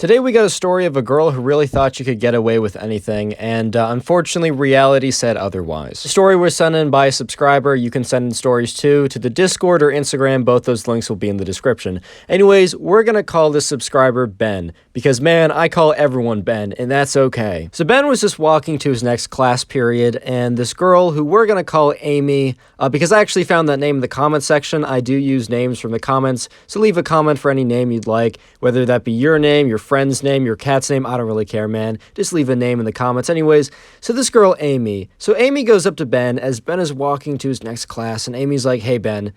Today we got a story of a girl who really thought she could get away with anything, and unfortunately reality said otherwise. The story was sent in by a subscriber. You can send in stories too to the Discord or Instagram. Both those links will be in the description. Anyways, we're gonna call this subscriber Ben, because man, I call everyone Ben, and that's okay. So Ben was just walking to his next class period, and this girl, who we're gonna call Amy, because I actually found that name in the comment section. I do use names from the comments, so leave a comment for any name you'd like, whether that be your name, your friend's name, your cat's name, I don't really care, man. Just leave a name in the comments. Anyways, so this girl, Amy. So Amy goes up to Ben as Ben is walking to his next class, and Amy's like, hey, Ben,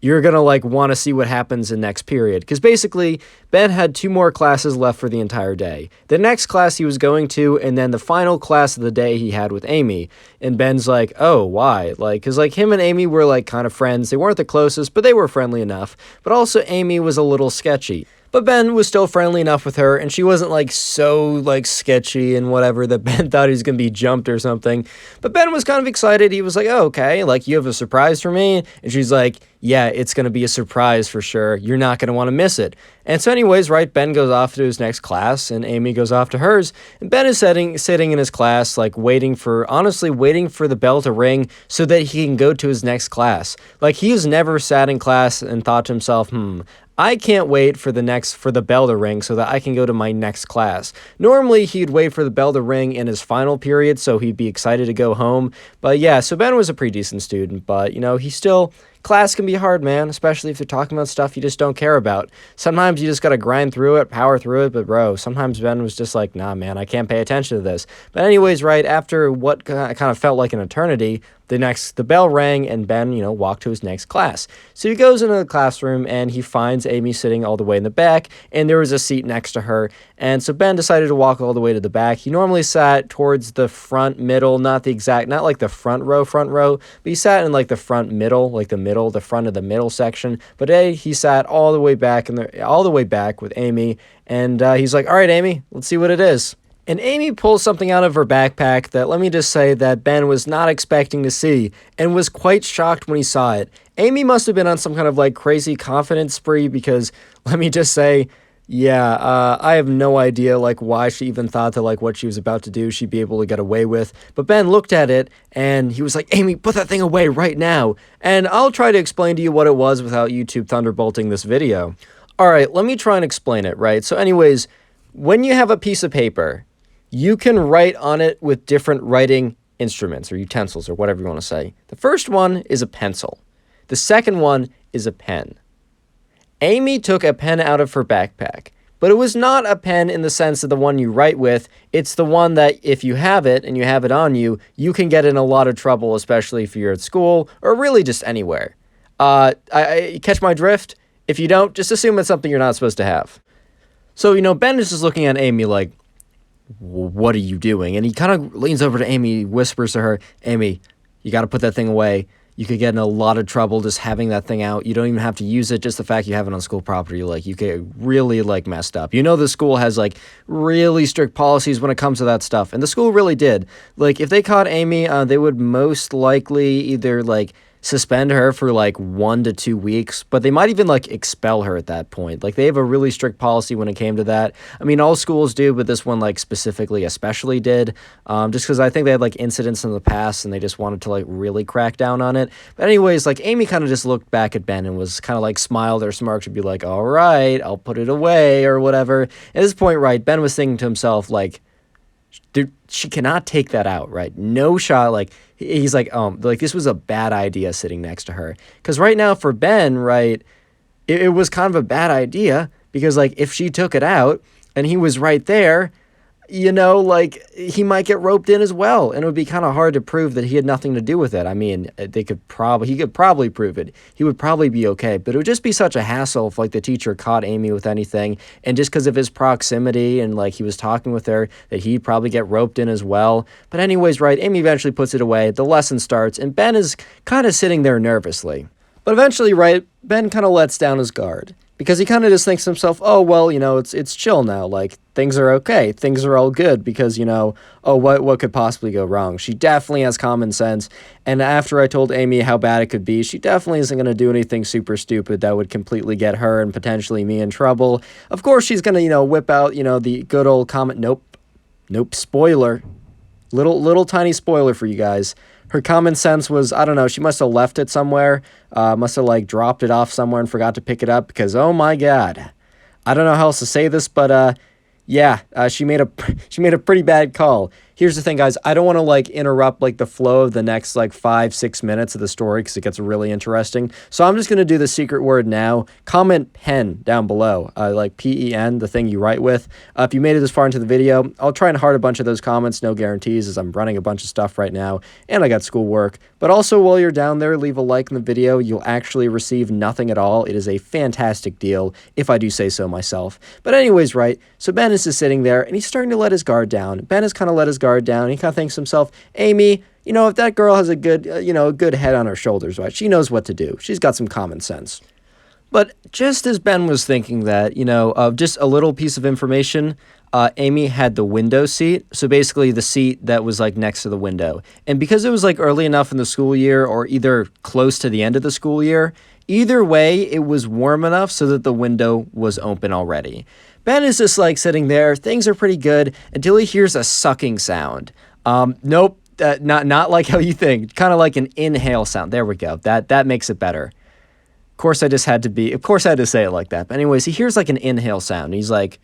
you're gonna, want to see what happens in next period. Because basically, Ben had 2 more classes left for the entire day. The next class he was going to, and then the final class of the day he had with Amy. And Ben's like, oh, why? Because, him and Amy were, kind of friends. They weren't the closest, but they were friendly enough. But also, Amy was a little sketchy. But Ben was still friendly enough with her, and she wasn't, so, sketchy and whatever that Ben thought he was going to be jumped or something. But Ben was kind of excited. He was like, oh, okay, you have a surprise for me? And she's like, yeah, it's going to be a surprise for sure. You're not going to want to miss it. And so anyways, right, Ben goes off to his next class, and Amy goes off to hers. And Ben is sitting in his class, waiting for the bell to ring so that he can go to his next class. He has never sat in class and thought to himself, I can't wait for the bell to ring so that I can go to my next class. Normally, he'd wait for the bell to ring in his final period, so he'd be excited to go home. But yeah, so Ben was a pretty decent student, but, class can be hard, man, especially if they're talking about stuff you just don't care about. Sometimes you just gotta grind through it, power through it, but bro, sometimes Ben was just like, nah, man, I can't pay attention to this. But anyways, right, after what kind of felt like an eternity, the bell rang, and Ben, walked to his next class. So he goes into the classroom, and he finds Amy sitting all the way in the back, and there was a seat next to her. And so Ben decided to walk all the way to the back. He normally sat towards the front middle, not the front row, but he sat in the front middle, the front of the middle section. But today he sat all the way back with Amy, and he's like, all right, Amy, let's see what it is. And Amy pulls something out of her backpack that, let me just say, that Ben was not expecting to see, and was quite shocked when he saw it. Amy must have been on some kind of crazy confidence spree, because, let me just say, yeah, I have no idea why she even thought that what she was about to do she'd be able to get away with. But Ben looked at it, and he was like, Amy, put that thing away right now. And I'll try to explain to you what it was without YouTube thunderbolting this video. Alright, let me try and explain it, right? So anyways, when you have a piece of paper, you can write on it with different writing instruments or utensils or whatever you want to say. The first one is a pencil. The second one is a pen. Amy took a pen out of her backpack, but it was not a pen in the sense of the one you write with. It's the one that if you have it and you have it on you, you can get in a lot of trouble, especially if you're at school or really just anywhere. I catch my drift? If you don't, just assume it's something you're not supposed to have. So, Ben is just looking at Amy like, what are you doing? And he kind of leans over to Amy, whispers to her, Amy, you got to put that thing away. You could get in a lot of trouble just having that thing out. You don't even have to use it. Just the fact you have it on school property, you get really, messed up. The school has, really strict policies when it comes to that stuff. And the school really did. If they caught Amy, they would most likely either, suspend her for 1 to 2 weeks, but they might even expel her at that point. They have a really strict policy when it came to that. I mean, all schools do, but this one specifically especially did, just because I think they had incidents in the past and they just wanted to really crack down on it. But anyways, Amy kind of just looked back at Ben and was kind of smiled or smirked and be like, all right, I'll put it away or whatever. At this point, right, Ben was thinking to himself dude, she cannot take that out, right? No shot. He's this was a bad idea sitting next to her. Because right now for Ben, right, it was kind of a bad idea because, if she took it out and he was right there, he might get roped in as well. And it would be kind of hard to prove that he had nothing to do with it. I mean, he could probably prove it. He would probably be okay. But it would just be such a hassle if, the teacher caught Amy with anything. And just because of his proximity and, he was talking with her, that he'd probably get roped in as well. But anyways, right, Amy eventually puts it away. The lesson starts. And Ben is kind of sitting there nervously. But eventually, right, Ben kind of lets down his guard. Because he kind of just thinks to himself, oh, well, it's chill now. things are okay. Things are all good because, you know, oh, what could possibly go wrong? She definitely has common sense. And after I told Amy how bad it could be, she definitely isn't going to do anything super stupid that would completely get her and potentially me in trouble. Of course, she's going to, you know, whip out, you know, the good old comment. Nope. Spoiler. Little tiny spoiler for you guys. Her common sense was, I don't know, she must have left it somewhere. Must have, like, dropped it off somewhere and forgot to pick it up because, oh my god. I don't know how else to say this, but, yeah, she made a pretty bad call. Here's the thing, guys. I don't want to, like, interrupt, like, the flow of the next, like, 5-6 minutes of the story because it gets really interesting. So I'm just going to do the secret word now. Comment pen down below, like P-E-N, the thing you write with. If you made it this far into the video, I'll try and heart a bunch of those comments. No guarantees as I'm running a bunch of stuff right now, and I got schoolwork. But also, while you're down there, leave a like in the video. You'll actually receive nothing at all. It is a fantastic deal, if I do say so myself. But anyways, right, so Ben is just sitting there, and he's starting to let his guard down. Ben has kind of let his guard down. He kind of thinks to himself, Amy, you know, if that girl has a good, a good head on her shoulders, right? She knows what to do. She's got some common sense. But just as Ben was thinking that, you know, just a little piece of information, Amy had the window seat. So basically the seat that was like next to the window. And because it was like early enough in the school year or either close to the end of the school year, either way, it was warm enough so that the window was open already. Ben is just like sitting there. Things are pretty good until he hears a sucking sound. Nope, not like how you think. Kind of like an inhale sound. There we go. That makes it better. Of course, I had to say it like that. But anyways, he hears like an inhale sound. He's like,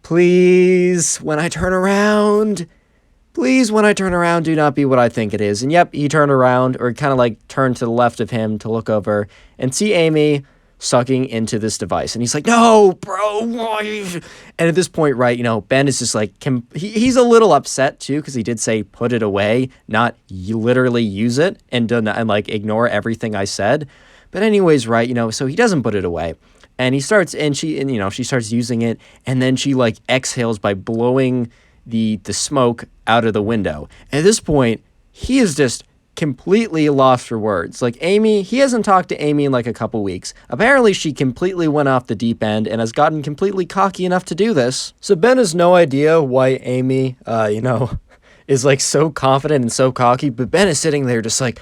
please, when I turn around, do not be what I think it is. And yep, he turned around, or kind of like turned to the left of him to look over and see Amy sucking into this device. And he's like, no, bro, why? And at this point, right, you know, Ben is just like, he's a little upset too, because he did say, put it away, not literally use it and like ignore everything I said. But anyways, right, you know, so he doesn't put it away. And she starts using it, and then she like exhales by blowing the smoke out of the window. And at this point, he is just completely lost for words. Like Amy, he hasn't talked to Amy in like a couple weeks. Apparently she completely went off the deep end and has gotten completely cocky enough to do this. So Ben has no idea why Amy, is like so confident and so cocky, but Ben is sitting there just like,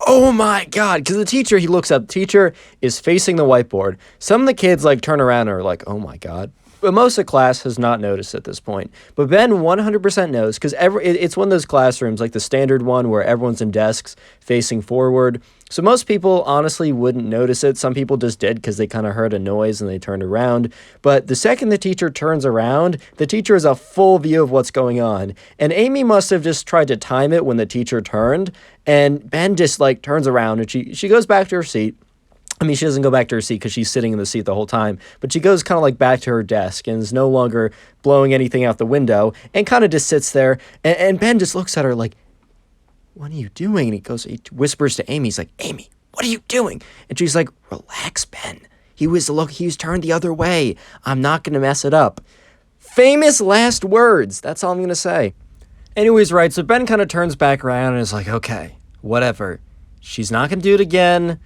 oh my god, because the teacher, he looks up, teacher is facing the whiteboard. Some of the kids like turn around and are like, oh my god. But most of the class has not noticed at this point. But Ben 100% knows, because it's one of those classrooms, like the standard one where everyone's in desks facing forward. So most people honestly wouldn't notice it. Some people just did because they kind of heard a noise and they turned around. But the second the teacher turns around, the teacher has a full view of what's going on. And Amy must have just tried to time it when the teacher turned. And Ben just like turns around and she goes back to her seat. I mean, she doesn't go back to her seat because she's sitting in the seat the whole time, but she goes kind of like back to her desk and is no longer blowing anything out the window and kind of just sits there. And Ben just looks at her like, what are you doing? And he whispers to Amy, he's like, Amy, what are you doing? And she's like, relax, Ben. He was turned the other way. I'm not going to mess it up. Famous last words. That's all I'm going to say. Anyways, right, so Ben kind of turns back around and is like, okay, whatever. She's not going to do it again.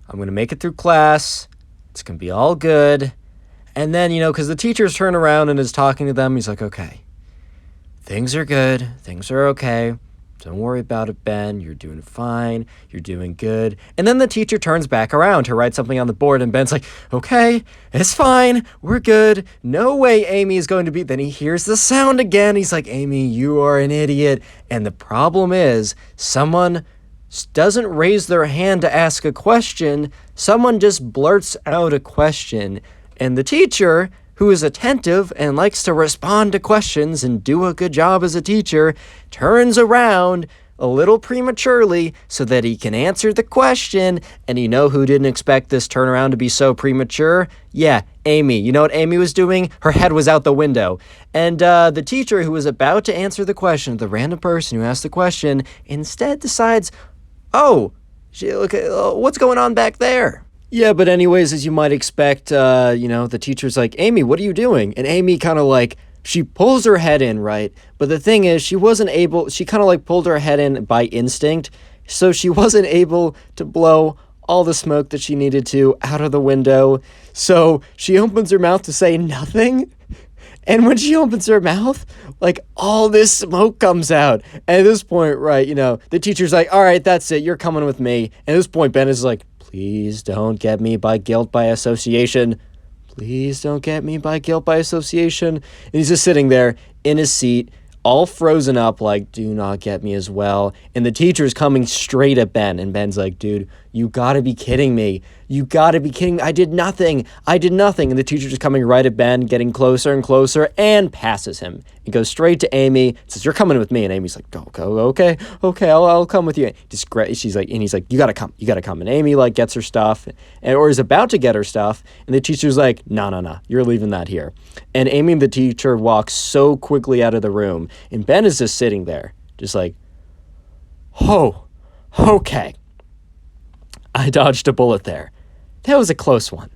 I'm going to make it through class. It's going to be all good. And then, because the teacher's turned around and is talking to them, he's like, okay, things are good. Things are okay. Don't worry about it, Ben. You're doing fine. You're doing good. And then the teacher turns back around to write something on the board, and Ben's like, okay, it's fine. We're good. No way Amy is going to be. Then he hears the sound again. He's like, Amy, you are an idiot. And the problem is someone doesn't raise their hand to ask a question. Someone just blurts out a question. And the teacher, who is attentive and likes to respond to questions and do a good job as a teacher, turns around a little prematurely so that he can answer the question. And you know who didn't expect this turnaround to be so premature? Yeah, Amy. You know what Amy was doing? Her head was out the window. And the teacher who was about to answer the question, the random person who asked the question, instead decides, oh, look at what's going on back there. Yeah, but anyways, as you might expect, the teacher's like, Amy, what are you doing? And Amy kind of like, she pulls her head in, right? But the thing is, she kind of like pulled her head in by instinct. So she wasn't able to blow all the smoke that she needed to out of the window. So she opens her mouth to say nothing. And when she opens her mouth, like, all this smoke comes out. And at this point, right, the teacher's like, all right, that's it. You're coming with me. And at this point, Ben is like, please don't get me by guilt by association. Please don't get me by guilt by association. And he's just sitting there in his seat, all frozen up, like, do not get me as well. And the teacher's coming straight at Ben. And Ben's like, dude, you gotta be kidding me. You gotta be kidding me. I did nothing. And the teacher's just coming right at Ben, getting closer and closer, and passes him. He goes straight to Amy, says, you're coming with me. And Amy's like, go, okay, I'll come with you. He's like, you gotta come. And Amy, like, gets her stuff, or is about to get her stuff. And the teacher's like, no, you're leaving that here. And Amy and the teacher walk so quickly out of the room. And Ben is just sitting there, just like, oh, okay. I dodged a bullet there. That was a close one.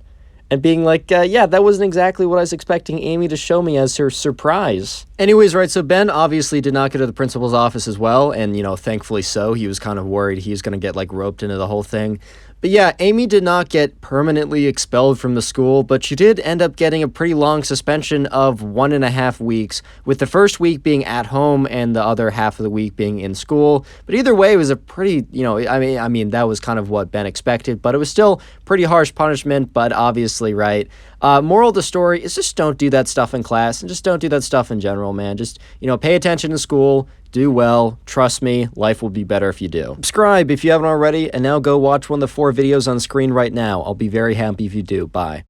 And being like, yeah, that wasn't exactly what I was expecting Amy to show me as her surprise. Anyways, right, so Ben obviously did not go to the principal's office as well, and, thankfully so. He was kind of worried he was going to get, like, roped into the whole thing. But yeah, Amy did not get permanently expelled from the school, but she did end up getting a pretty long suspension of 1.5 weeks, with the first week being at home and the other half of the week being in school. But either way, it was a pretty, I mean, that was kind of what Ben expected, but it was still pretty harsh punishment, but obviously, right. Moral of the story is just don't do that stuff in class, and just don't do that stuff in general, man. Just, pay attention in school. Do well. Trust me, life will be better if you do. Subscribe if you haven't already, and now go watch one of the 4 videos on screen right now. I'll be very happy if you do. Bye.